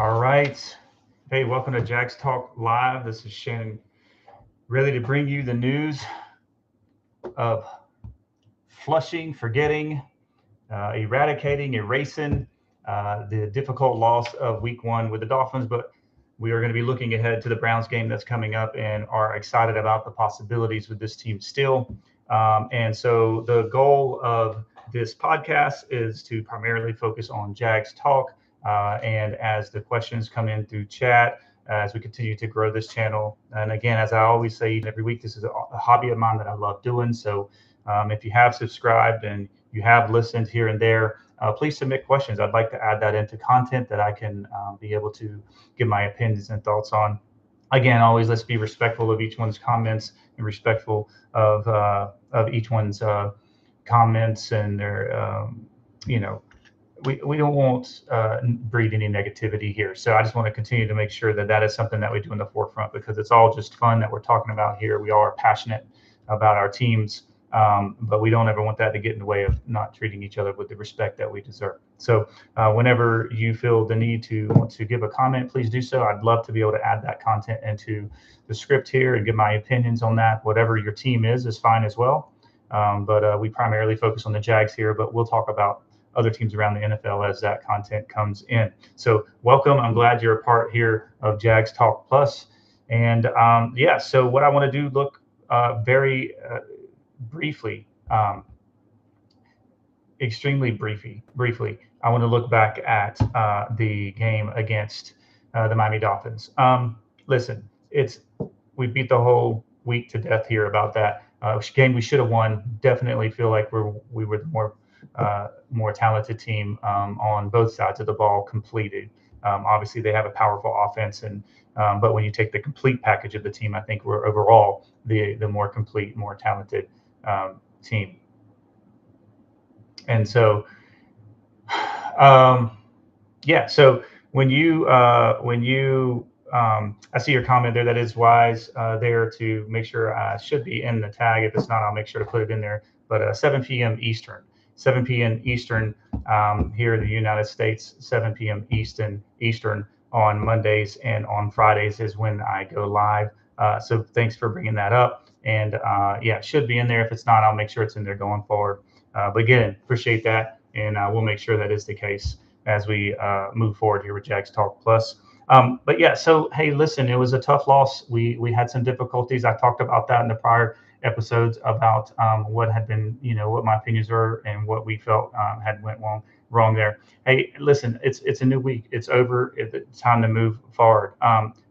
All right. Hey, welcome to Jags Talk Live. This is Shannon, ready to bring you the news of flushing, forgetting, eradicating, erasing the difficult loss of week one with the Dolphins. But we are going to be looking ahead to the Browns game that's coming up and are excited about the possibilities with this team still. And so the goal of this podcast is to primarily focus on Jags talk. And as the questions come in through chat, as we continue to grow this channel. And again, as I always say, every week, this is a hobby of mine that I love doing. So if you have subscribed and you have listened here and there, please submit questions. I'd like to add that into content that I can be able to give my opinions and thoughts on. Again, always let's be respectful of each one's comments and respectful of each one's comments and their, you know, we don't want breed any negativity here. So I just want to continue to make sure that that is something that we do in the forefront because it's all just fun that we're talking about here. We all are passionate about our teams, but we don't ever want that to get in the way of not treating each other with the respect that we deserve. So whenever you feel the need to want to give a comment, please do so. I'd love to be able to add that content into the script here and give my opinions on that. Whatever your team is fine as well. But we primarily focus on the Jags here, but we'll talk about other teams around the NFL as that content comes in. So welcome. I'm glad you're a part here of Jags Talk Plus. And so what I want to do, look very briefly, extremely briefly, I want to look back at the game against the Miami Dolphins. Listen, we beat the whole week to death here about that game. We should have won. Definitely feel like we were the more talented team on both sides of the ball completed. Obviously, they have a powerful offense, but when you take the complete package of the team, I think we're overall the more complete, more talented team. And so, so when you I see your comment there. That is wise there to make sure I should be in the tag. If it's not, I'll make sure to put it in there. But 7 p.m. Eastern. 7 p.m. Eastern here in the United States, 7 p.m. Eastern on Mondays and on Fridays is when I go live. So thanks for bringing that up. And it should be in there. If it's not, I'll make sure it's in there going forward. But again, appreciate that. And we'll make sure that is the case as we move forward here with Jags Talk Plus. So, hey, listen, it was a tough loss. We had some difficulties. I talked about that in the prior episodes about what had been, what my opinions were and what we felt had went wrong there. Hey, listen, it's a new week. It's over. It's time to move forward.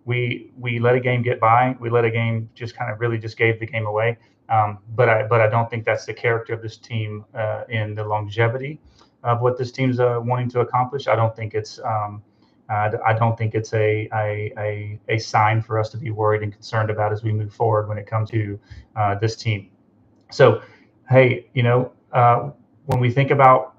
We let a game get by. We let a game just kind of really just gave the game away. But I don't think that's the character of this team in the longevity of what this team's wanting to accomplish. I don't think it's a sign for us to be worried and concerned about as we move forward when it comes to this team. So, hey, when we think about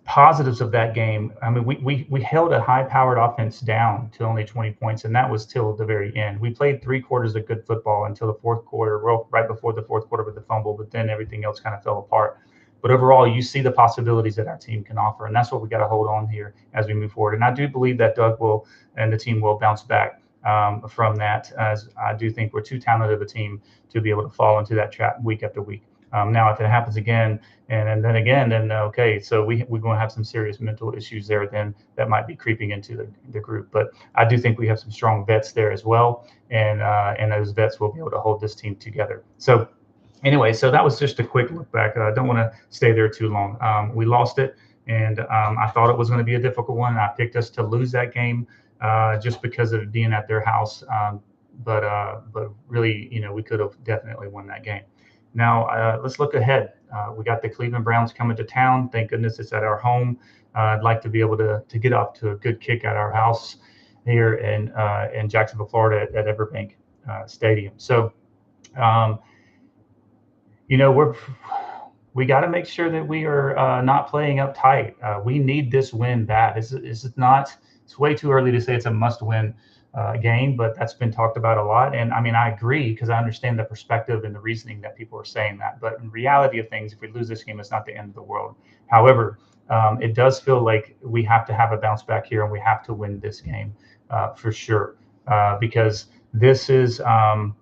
positives of that game, I mean, we held a high-powered offense down to only 20 points, and that was till the very end. We played 3 quarters of good football until the fourth quarter, right before the fourth quarter with the fumble, but then everything else kind of fell apart. But overall, you see the possibilities that our team can offer, and that's what we got to hold on here as we move forward. And I do believe that Doug will and the team will bounce back from that, as I do think we're too talented of a team to be able to fall into that trap week after week. Now, if it happens again and then again, then okay, so we're going to have some serious mental issues there. Then that might be creeping into the group. But I do think we have some strong vets there as well, and those vets will be able to hold this team together. So. Anyway, so that was just a quick look back. I don't want to stay there too long. We lost it, and I thought it was going to be a difficult one. I picked us to lose that game just because of it being at their house. But really, we could have definitely won that game. Now, let's look ahead. We got the Cleveland Browns coming to town. Thank goodness it's at our home. I'd like to be able to get off to a good kick at our house here in Jacksonville, Florida at Everbank Stadium. So, we got to make sure that we are not playing uptight. We need this win bad. It's way too early to say it's a must win game, but that's been talked about a lot. And I mean, I agree because I understand the perspective and the reasoning that people are saying that. But in reality of things, if we lose this game, it's not the end of the world. However, it does feel like we have to have a bounce back here, and we have to win this game for sure, because this is an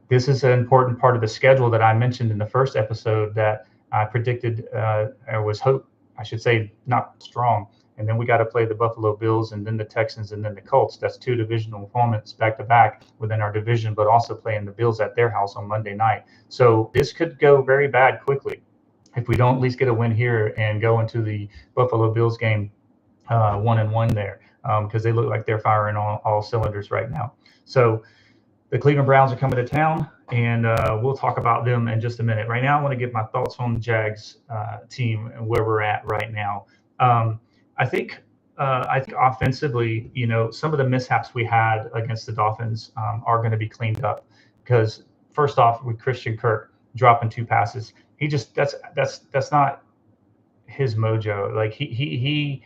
important part of the schedule that I mentioned in the first episode that I predicted or was hope, I should say, not strong. And then we got to play the Buffalo Bills and then the Texans and then the Colts. That's two divisional opponents back to back within our division, but also playing the Bills at their house on Monday night. So this could go very bad quickly if we don't at least get a win here and go into the Buffalo Bills game 1-1 there, because they look like they're firing on all cylinders right now. So the Cleveland Browns are coming to town, and we'll talk about them in just a minute. Right now, I want to give my thoughts on the Jags team and where we're at right now. Um, I think offensively, some of the mishaps we had against the Dolphins are going to be cleaned up because first off, with Christian Kirk dropping two passes, he just that's not his mojo. Like he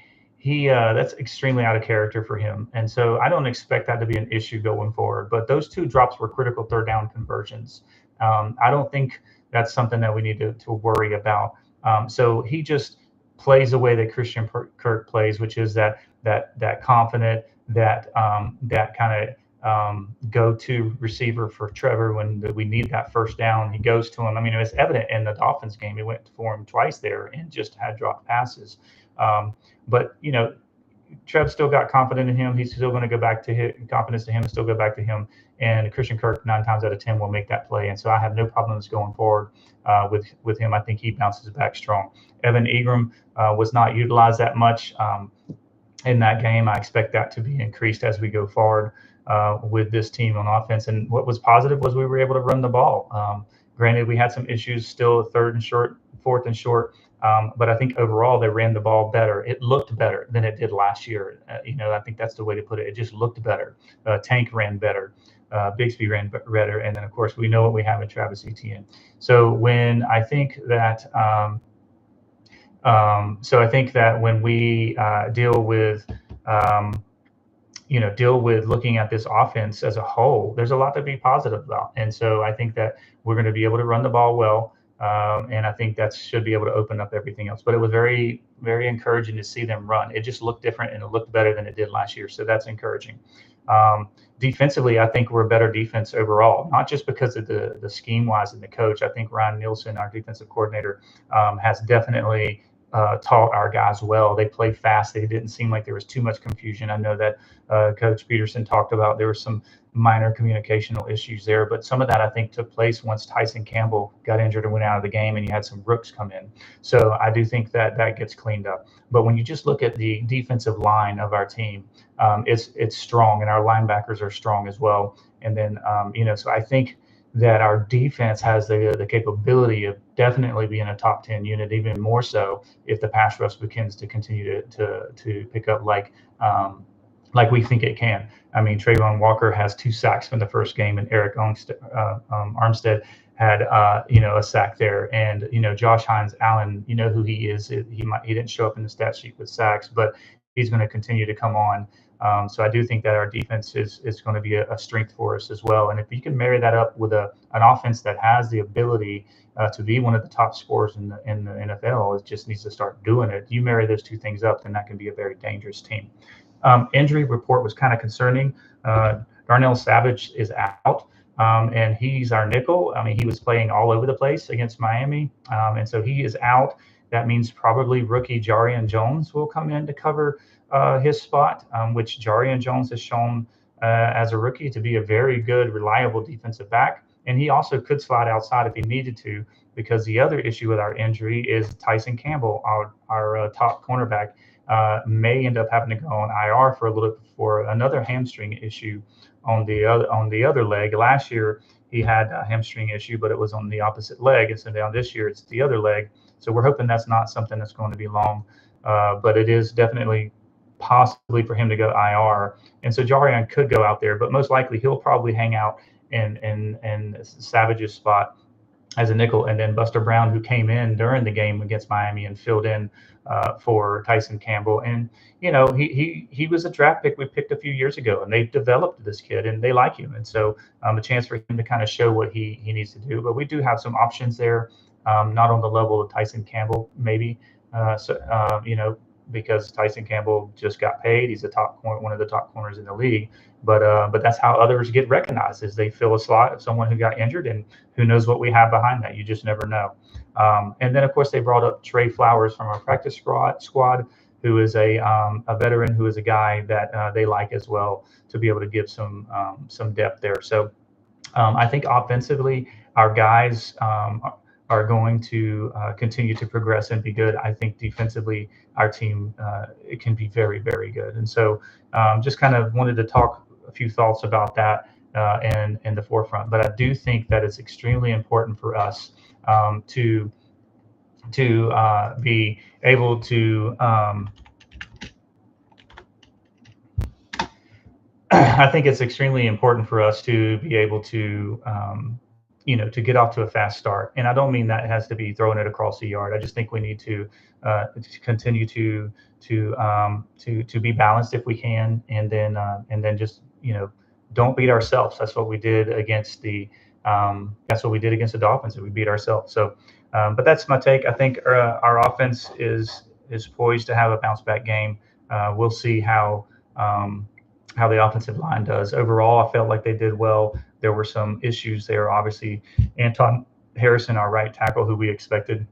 that's extremely out of character for him, and so I don't expect that to be an issue going forward. But those two drops were critical third down conversions. I don't think that's something that we need to worry about. So he just plays the way that Christian Kirk plays, which is that confident, that kind of go-to receiver for Trevor when we need that first down. He goes to him. I mean, it was evident in the Dolphins game. He went for him twice there and just had dropped passes. But Trev still got confident in him. He's still going to go back to his confidence to him and still go back to him. And Christian Kirk 9 times out of 10 will make that play. And so I have no problems going forward with him. I think he bounces back strong. Evan Ingram was not utilized that much in that game. I expect that to be increased as we go forward with this team on offense. And what was positive was we were able to run the ball. Granted, we had some issues still, third and short, fourth and short. But I think overall they ran the ball better. It looked better than it did last year. I think that's the way to put it. It just looked better. Tank ran better. Bigsby ran better. And then, of course, we know what we have in Travis Etienne. So when I think that when we deal with looking at this offense as a whole, there's a lot to be positive about. And so I think that we're going to be able to run the ball well. And I think that should be able to open up everything else. But it was very, very encouraging to see them run. It just looked different and it looked better than it did last year. So that's encouraging. Defensively, I think we're a better defense overall, not just because of the scheme-wise and the coach. I think Ryan Nielsen, our defensive coordinator, has definitely taught our guys well. They played fast. They didn't seem like there was too much confusion. I know that Coach Peterson talked about there were some minor communicational issues there, but some of that I think took place once Tyson Campbell got injured and went out of the game, and you had some rooks come in. So I do think that gets cleaned up. But when you just look at the defensive line of our team, it's strong, and our linebackers are strong as well. And then so I think that our defense has the capability of definitely being a top 10 unit, even more so if the pass rush begins to continue to pick up like we think it can. I mean, Trayvon Walker has 2 sacks from the first game, and Eric Armstead had a sack there. And Josh Hines Allen, you know who he is. He didn't show up in the stat sheet with sacks, but he's going to continue to come on. So I do think that our defense is going to be a strength for us as well. And if you can marry that up with an offense that has the ability to be one of the top scorers in the NFL, it just needs to start doing it. You marry those two things up, then that can be a very dangerous team. Injury report was kind of concerning. Darnell Savage is out, and he's our nickel. I mean, he was playing all over the place against Miami, and so he is out. That means probably rookie Jarian Jones will come in to cover his spot, which Jarian Jones has shown as a rookie to be a very good, reliable defensive back. And he also could slide outside if he needed to, because the other issue with our injury is Tyson Campbell, our top cornerback, may end up having to go on IR for a little bit for another hamstring issue on the other leg. Last year he had a hamstring issue, but it was on the opposite leg, and so now this year it's the other leg. So we're hoping that's not something that's going to be long, but it is definitely possibly for him to go IR. And so Jarian could go out there, but most likely he'll probably hang out in Savage's spot as a nickel, and then Buster Brown, who came in during the game against Miami and filled in for Tyson Campbell. And he was a draft pick we picked a few years ago, and they developed this kid, and they like him. And so a chance for him to kind of show what he needs to do. But we do have some options there, not on the level of Tyson Campbell, maybe. Because Tyson Campbell just got paid. He's one of the top corners in the league. But that's how others get recognized, is they fill a slot of someone who got injured, and who knows what we have behind that. You just never know. And then of course they brought up Trey Flowers from our practice squad, who is a veteran, who is a guy that they like as well, to be able to give some depth there. So I think offensively, our guys are going to continue to progress and be good. I think defensively, our team it can be very, very good. And so just kind of wanted to talk a few thoughts about that in the forefront. But I do think that it's extremely important for us to be able to I think it's extremely important for us to be able to, to get off to a fast start. And I don't mean that it has to be throwing it across the yard. I just think we need to continue to be balanced if we can, and then just don't beat ourselves. That's what we did against the Dolphins. And we beat ourselves. So, but that's my take. I think our offense is poised to have a bounce back game. We'll see how the offensive line does. Overall, I felt like they did well. There were some issues there. Obviously, Anton Harrison, our right tackle, who we expected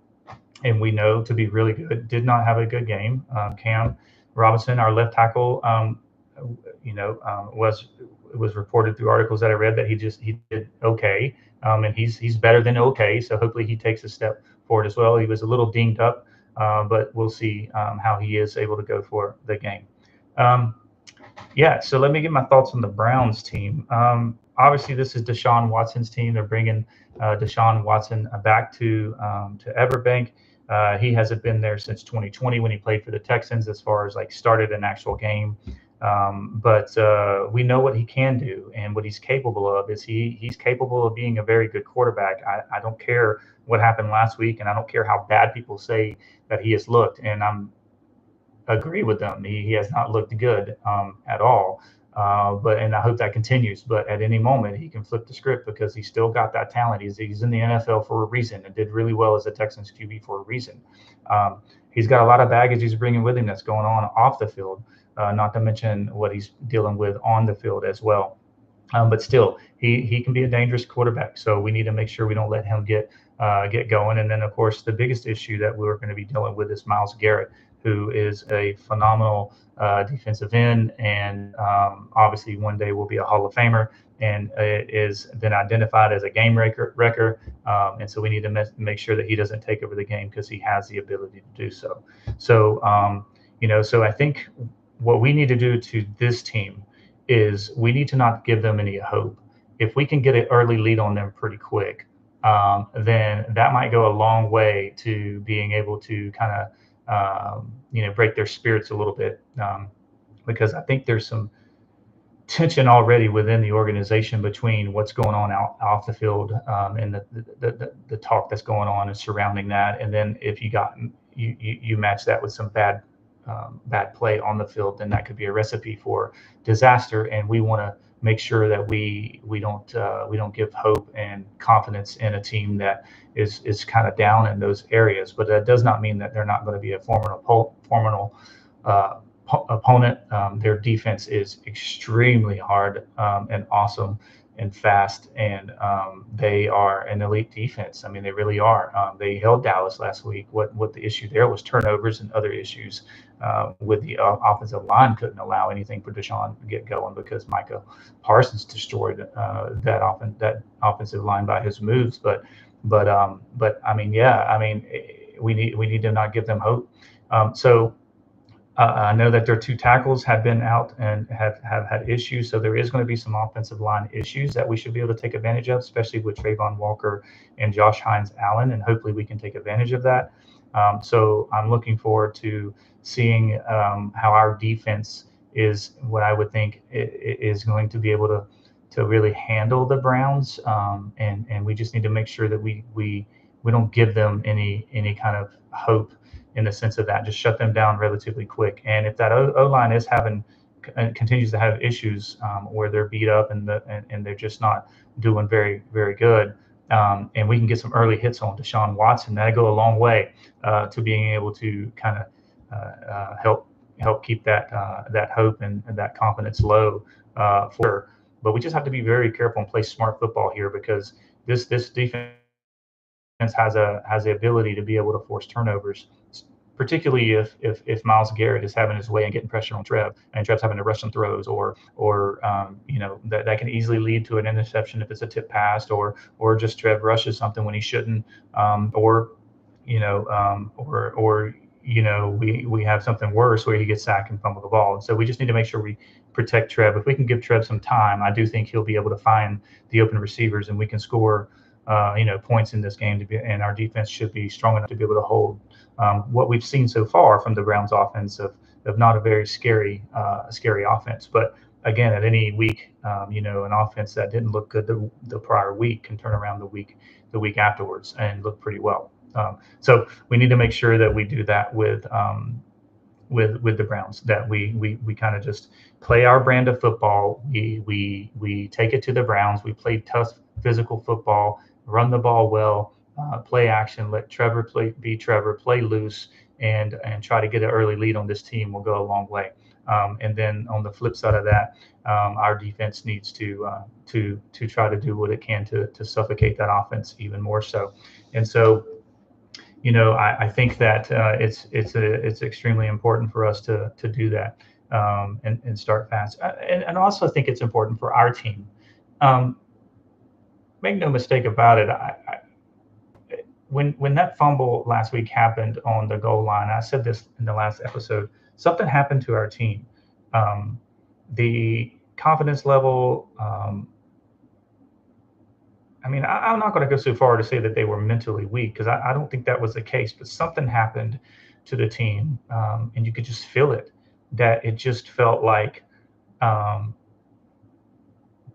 and we know to be really good, did not have a good game. Cam Robinson, our left tackle, was reported through articles that I read that he did okay, and he's better than okay. So hopefully he takes a step forward as well. He was a little dinged up, but we'll see how he is able to go for the game. Yeah, so let me get my thoughts on the Browns team. Obviously, this is Deshaun Watson's team. They're bringing Deshaun Watson back to Everbank. He hasn't been there since 2020 when he played for the Texans, as far as like started an actual game. But we know what he can do, and what he's capable of is he's capable of being a very good quarterback. I don't care what happened last week, and I don't care how bad people say that he has looked, and I'm agree with them. He has not looked good at all. And I hope that continues. But at any moment, he can flip the script, because he's still got that talent. He's in the NFL for a reason, and did really well as a Texans QB for a reason. He's got a lot of baggage he's bringing with him that's going on off the field, not to mention what he's dealing with on the field as well. But still, he can be a dangerous quarterback. So we need to make sure we don't let him get going. And then, of course, the biggest issue that we're going to be dealing with is Myles Garrett, who is a phenomenal defensive end, and obviously one day will be a Hall of Famer, and is been identified as a game wrecker. And so we need to make sure that he doesn't take over the game, because he has the ability to do so. So, so I think what we need to do to this team is we need to not give them any hope. If we can get an early lead on them pretty quick, then that might go a long way to being able to kind of break their spirits a little bit, because I think there's some tension already within the organization between what's going on off the field, and the talk that's going on and surrounding that. And then if you match that with some bad play on the field, then that could be a recipe for disaster. And we want to make sure that we don't give hope and confidence in a team that is kind of down in those areas. But that does not mean that they're not going to be a formidable opponent. Their defense is extremely hard and awesome and fast, and they are an elite defense. I mean, they really are. They held Dallas last week. What the issue there was turnovers and other issues with the offensive line. Couldn't allow anything for Deshaun to get going, because Micah Parsons destroyed that offensive line by his moves. But I mean, we need to not give them hope. I know that their two tackles have been out and have had issues, so there is going to be some offensive line issues that we should be able to take advantage of, especially with Trayvon Walker and Josh Hines-Allen, and hopefully we can take advantage of that. So I'm looking forward to seeing how our defense is, what I would think is going to be able really handle the Browns, and we just need to make sure that we don't give them any kind of hope in the sense of that. Just shut them down relatively quick. And if that O line is having continues to have issues where they're beat up and they're just not doing very good, and we can get some early hits on Deshaun Watson, that'll go a long way to being able to kind of help keep that hope and that confidence low for. But we just have to be very careful and play smart football here, because this defense has the ability to be able to force turnovers, particularly if Myles Garrett is having his way and getting pressure on Trev, and Trev's having to rush some throws, or that can easily lead to an interception if it's a tip pass, or just Trev rushes something when he shouldn't, or we have something worse where he gets sacked and fumble the ball. And so we just need to make sure we protect Trev. If we can give Trev some time, I do think he'll be able to find the open receivers, and we can score points in this game and our defense should be strong enough to be able to hold what we've seen so far from the Browns offense of not a very scary offense. But again, at any week, an offense that didn't look good the prior week can turn around the week afterwards and look pretty well. So we need to make sure that we do that with the Browns, that we kind of just play our brand of football. We take it to the Browns. We play tough physical football, run the ball well, play action, let Trevor be Trevor, play loose, and try to get an early lead on this team will go a long way. And then on the flip side of that, our defense needs to try to do what it can to suffocate that offense even more so. And so, I think that it's extremely important for us to do that and start fast. And also, I think it's important for our team. Make no mistake about it. When that fumble last week happened on the goal line, I said this in the last episode. Something happened to our team. The confidence level. I'm not going to go so far to say that they were mentally weak, because I don't think that was the case. But something happened to the team, and you could just feel it. That it just felt like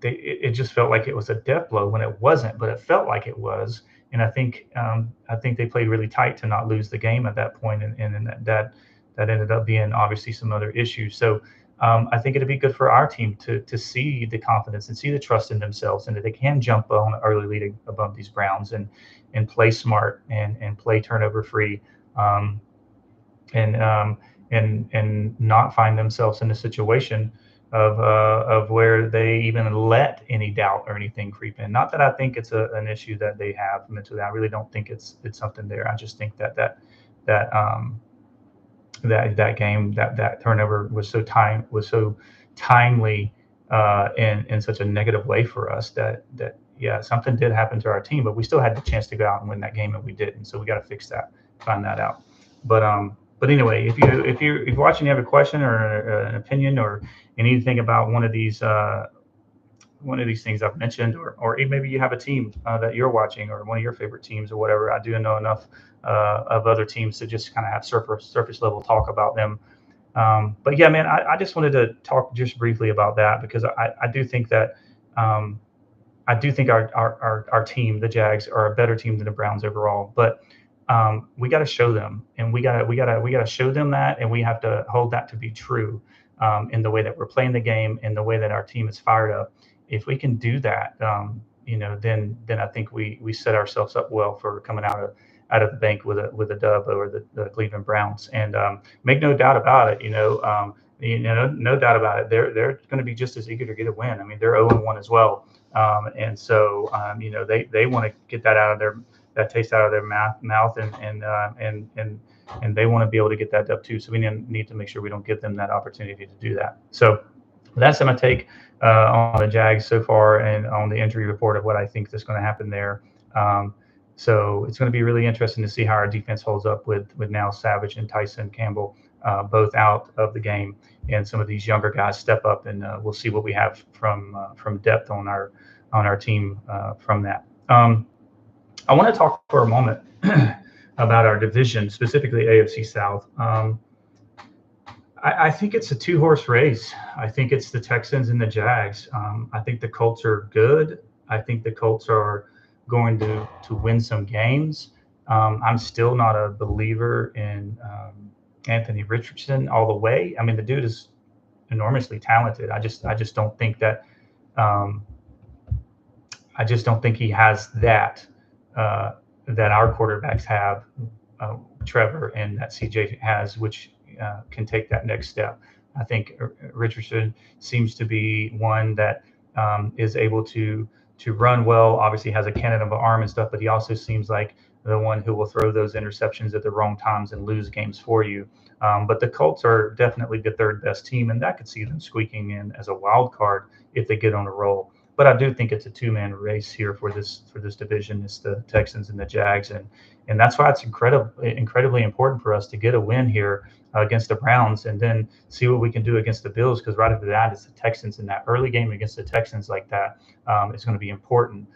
it just felt like it was a death blow when it wasn't, but it felt like it was. And I think they played really tight to not lose the game at that point, and that ended up being obviously some other issues. So I think it'd be good for our team to see the confidence and see the trust in themselves, and that they can jump on an early lead above these Browns and play smart and play turnover free, and not find themselves in a situation of where they even let any doubt or anything creep in. Not that I think it's an issue that they have mentally. I really don't think it's something there. I just think that game, that turnover was so timely in such a negative way for us that something did happen to our team, but we still had the chance to go out and win that game, and we didn't. So we got to fix that, find that out. But anyway, if you're watching, you have a question or an opinion, or you need to think about one of these things I've mentioned, or maybe you have a team that you're watching, or one of your favorite teams or whatever. I do know enough of other teams to just kind of have surface level talk about them. But yeah, man, I just wanted to talk just briefly about that, because I do think that I do think our team, the Jags, are a better team than the Browns overall. But we got to show them, and we got to show them that, and we have to hold that to be true in the way that we're playing the game, in the way that our team is fired up. If we can do that, then I think we set ourselves up well for coming out of the bank with a dub over the Cleveland Browns. And make no doubt about it, no doubt about it. They're going to be just as eager to get a win. I mean, they're 0-1 as well, and so they want to get that taste out of their mouth, and they want to be able to get that dub too. So we need to make sure we don't give them that opportunity to do that. So that's my take on the Jags so far, and on the injury report of what I think is going to happen there. So it's going to be really interesting to see how our defense holds up with now Savage and Tyson Campbell both out of the game, and some of these younger guys step up, and we'll see what we have from depth on our team from that. I want to talk for a moment about our division, specifically AFC South. I think it's a two-horse race. I think it's the Texans and the Jags. I think the Colts are good. I think the Colts are going to win some games. I'm still not a believer in Anthony Richardson all the way. I mean, the dude is enormously talented. I just don't think that um, I just don't think he has that uh, that our quarterbacks have, uh, Trevor, and that CJ has, which can take that next step. I think Richardson seems to be one that is able to run well. Obviously, has a cannon of an arm and stuff, but he also seems like the one who will throw those interceptions at the wrong times and lose games for you. But the Colts are definitely the third best team, and that could see them squeaking in as a wild card if they get on a roll. But I do think it's a two-man race here for this division. It's the Texans and the Jags, and that's why it's incredibly important for us to get a win here against the Browns, and then see what we can do against the Bills. Because right after that, it's the Texans, and that early game against the Texans like that is going to be important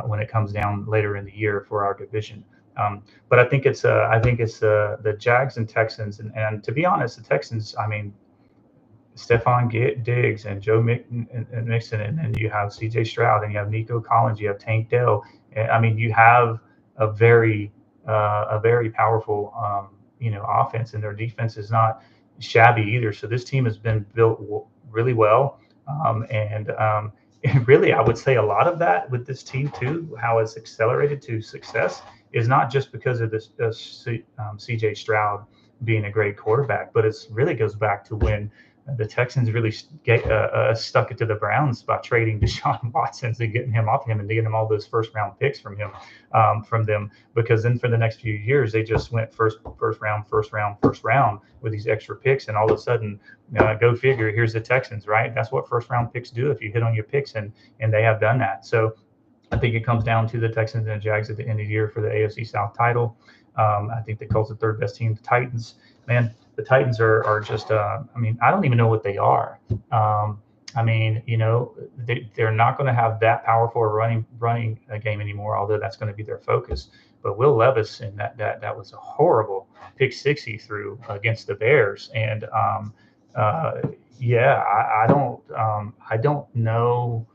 when it comes down later in the year for our division. But I think it's the Jags and Texans, and to be honest, the Texans. I mean, Stephon Diggs and and Mixon, and then you have C.J. Stroud, and you have Nico Collins, you have Tank Dell. I mean, you have a very powerful offense, and their defense is not shabby either. So this team has been built really well, and really, I would say a lot of that with this team too, how it's accelerated to success, is not just because of this C.J. Stroud being a great quarterback, but it's really goes back to when the Texans really stuck it to the Browns by trading Deshaun Watson and getting him off him and getting him all those first round picks from them. Because then for the next few years they just went first round with these extra picks, and all of a sudden, go figure. Here's the Texans, right? That's what first round picks do if you hit on your picks, and they have done that. So I think it comes down to the Texans and the Jags at the end of the year for the AFC South title. I think the Colts are the third best team. The Titans, man, the Titans are just. I mean, I don't even know what they are. I mean, they're not going to have that powerful a running game anymore. Although that's going to be their focus. But Will Levis, and that was a horrible pick six he threw against the Bears. And yeah, I don't know.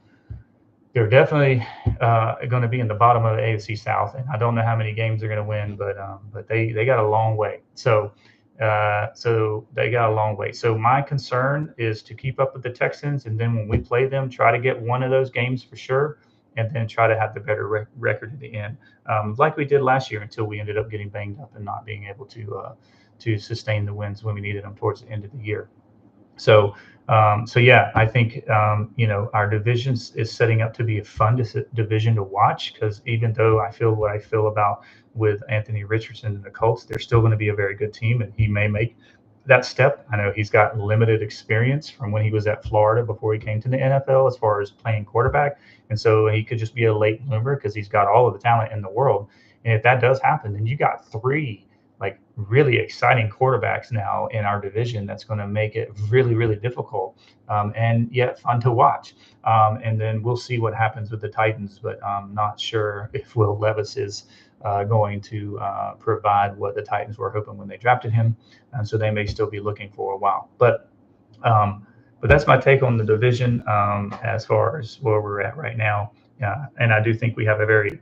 They're definitely going to be in the bottom of the AFC South, and I don't know how many games they're going to win, but they got a long way. So they got a long way. So my concern is to keep up with the Texans, and then when we play them, try to get one of those games for sure, and then try to have the better record at the end, like we did last year until we ended up getting banged up and not being able to sustain the wins when we needed them towards the end of the year. So yeah, I think our division is setting up to be a fun division to watch, because even though I feel what I feel about with Anthony Richardson and the Colts, they're still going to be a very good team, and he may make that step. I know he's got limited experience from when he was at Florida before he came to the NFL as far as playing quarterback, and so he could just be a late bloomer because he's got all of the talent in the world. And if that does happen, then you got three like really exciting quarterbacks now in our division. That's going to make it really, really difficult, and yet fun to watch. And then we'll see what happens with the Titans, but I'm not sure if Will Levis is going to provide what the Titans were hoping when they drafted him, and so they may still be looking for a while. But that's my take on the division as far as where we're at right now. And I do think we have a very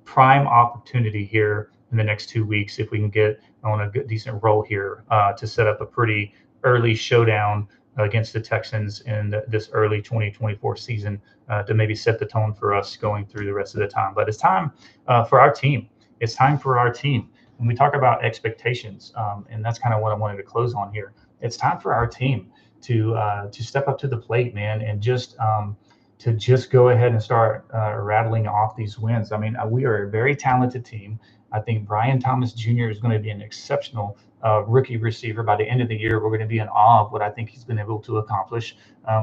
prime opportunity here in the next 2 weeks if we can get on a good, decent roll here to set up a pretty early showdown against the Texans in this early 2024 season to maybe set the tone for us going through the rest of the time. But it's time for our team. It's time for our team. When we talk about expectations, and that's kind of what I wanted to close on here. It's time for our team to step up to the plate, man, and to just go ahead and start rattling off these wins. I mean, we are a very talented team. I think Brian Thomas Jr. is going to be an exceptional rookie receiver. By the end of the year, we're going to be in awe of what I think he's been able to accomplish.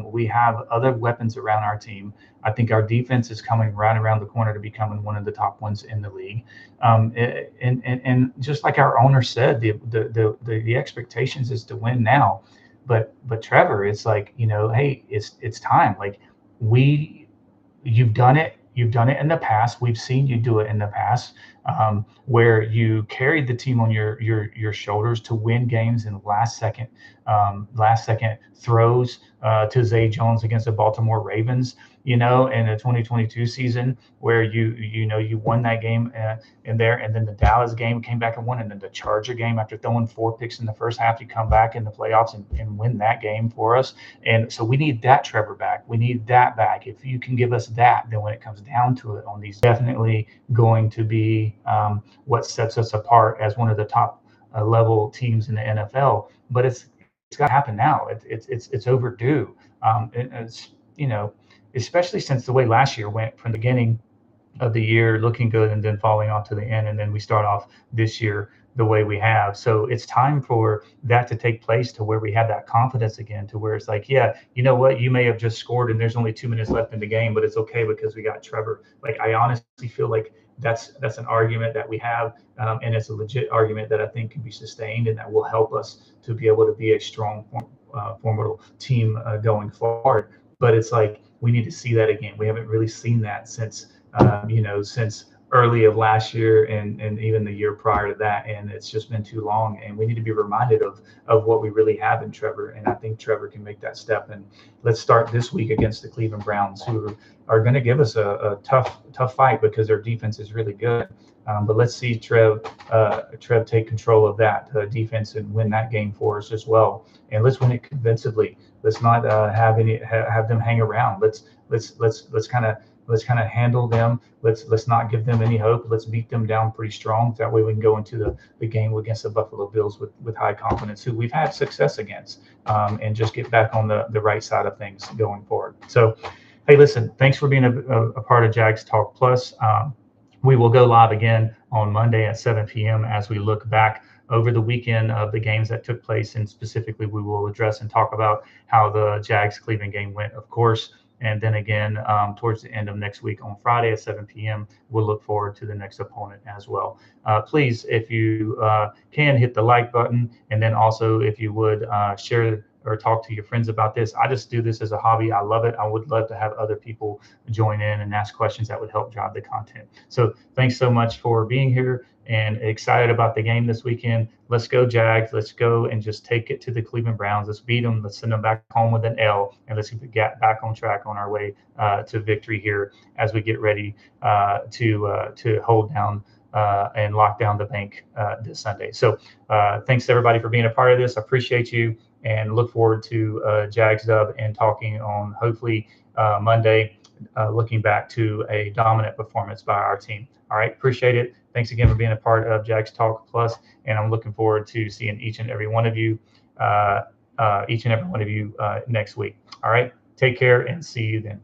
We have other weapons around our team. I think our defense is coming right around the corner to becoming one of the top ones in the league. And just like our owner said, the expectations is to win now. But Trevor, it's like, hey, it's time. Like you've done it You've done it in the past. We've seen you do it in the past, where you carried the team on your shoulders to win games in last second throws to Zay Jones against the Baltimore Ravens. In the 2022 season, where you won that game in there, and then the Dallas game came back and won, and then the Charger game after throwing 4 picks in the first half, you come back in the playoffs and win that game for us. And so we need that Trevor back. We need that back. If you can give us that, then when it comes down to it on these, definitely going to be what sets us apart as one of the top level teams in the NFL. But it's got to happen now. It's overdue. It's especially since the way last year went from the beginning of the year looking good and then falling off to the end, and then we start off this year the way we have. So it's time for that to take place, to where we have that confidence again, to where it's like, yeah, you know what, you may have just scored and there's only 2 minutes left in the game, but it's okay because we got Trevor. Like, I honestly feel like that's an argument that we have, and it's a legit argument that I think can be sustained, and that will help us to be able to be a strong, formidable team going forward. But it's like, we need to see that again. We haven't really seen that since early of last year, and even the year prior to that. And it's just been too long. And we need to be reminded of what we really have in Trevor. And I think Trevor can make that step. And let's start this week against the Cleveland Browns, who are going to give us a tough fight because their defense is really good. But let's see Trev take control of that defense and win that game for us as well. And let's win it convincingly. Let's not have them hang around. Let's kind of handle them. Let's not give them any hope. Let's beat them down pretty strong. That way we can go into the game against the Buffalo Bills with high confidence, who we've had success against, and just get back on the right side of things going forward. So, hey, listen, thanks for being a part of Jags Talk Plus. We will go live again on Monday at 7 p.m. as we look back over the weekend of the games that took place, and specifically we will address and talk about how the Jags Cleveland game went, of course. And then again, towards the end of next week on Friday at 7 p.m., we'll look forward to the next opponent as well. Please, if you can, hit the like button, and then also if you would share or talk to your friends about this. I just do this as a hobby. I love it. I would love to have other people join in and ask questions that would help drive the content. So thanks so much for being here, and excited about the game this weekend. Let's go Jags. Let's go and just take it to the Cleveland Browns. Let's beat them. Let's send them back home with an L, and let's get back on track on our way to victory here as we get ready to hold down and lock down the bank this Sunday. So thanks to everybody for being a part of this. I appreciate you, and look forward to Jags dub and talking on hopefully Monday, looking back to a dominant performance by our team. All right, appreciate it. Thanks again for being a part of Jags Talk Plus, and I'm looking forward to seeing each and every one of you next week. All right, take care and see you then.